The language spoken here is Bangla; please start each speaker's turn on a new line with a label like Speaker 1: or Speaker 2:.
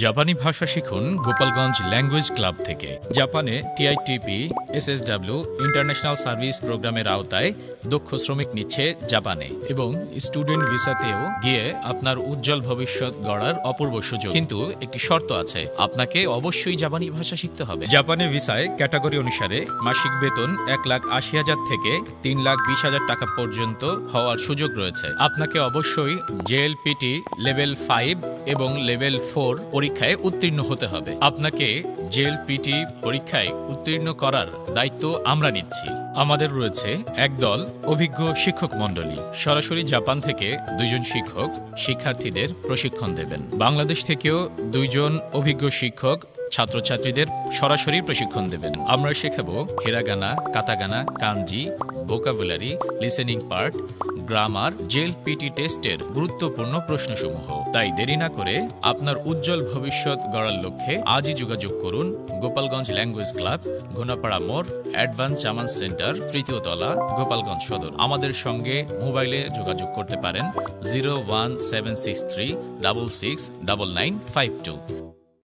Speaker 1: জাপানি ভাষা শিখুন গোপালগঞ্জ ল্যাঙ্গুয়েজ ক্লাব থেকে। জাপানে টিআইটিপি এসএসডব্লিউ ইন্টারন্যাশনাল সার্ভিস প্রোগ্রামের আওতায় দক্ষ শ্রমিক নিচ্ছে জাপানে এবং স্টুডেন্ট ভিসাতেও গিয়ে আপনার উজ্জ্বল ভবিষ্যৎ গড়ার অপূর্ব সুযোগ। কিন্তু একটি শর্ত আছে, আপনাকে অবশ্যই জাপানি ভাষা শিখতে হবে। জাপানি ভিসায় ক্যাটাগরি অনুসারে মাসিক বেতন 1,80,000 থেকে 3,20,000 টাকা পর্যন্ত হওয়ার সুযোগ রয়েছে। আপনাকে অবশ্যই জেএলপিটি লেভেল 5 এবং লেভেল 4 পরীক্ষায় উত্তীর্ণ হতে হবে। আপনাকে জেএলপিটি পরীক্ষায় উত্তীর্ণ করার দায়িত্ব আমরা নিচ্ছি। আমাদের রয়েছে একদল অভিজ্ঞ শিক্ষক মণ্ডলী। সরাসরি জাপান থেকে 2 জন শিক্ষক শিক্ষার্থীদের প্রশিক্ষণ দেবেন। বাংলাদেশ থেকেও 2 জন অভিজ্ঞ শিক্ষক ছাত্রছাত্রীদের সরাসরি প্রশিক্ষণ দেবেন। আমরা শেখাবো hiragana, katakana, kanji, vocabulary, listening part, grammar, JLPT টেস্টের গুরুত্বপূর্ণ প্রশ্নসমূহ। তাই দেরি না করে আপনার উজ্জ্বল ভবিষ্যৎ গড়ার লক্ষ্যে আজই যোগাযোগ করুন গোপালগঞ্জ ল্যাঙ্গুয়েজ ক্লাব, ঘোনাপাড়া মোড়, অ্যাডভান্স জামান সেন্টার, 3য় তলা, গোপালগঞ্জ সদর। আমাদের সঙ্গে মোবাইলে যোগাযোগ করতে পারেন 01763 669952।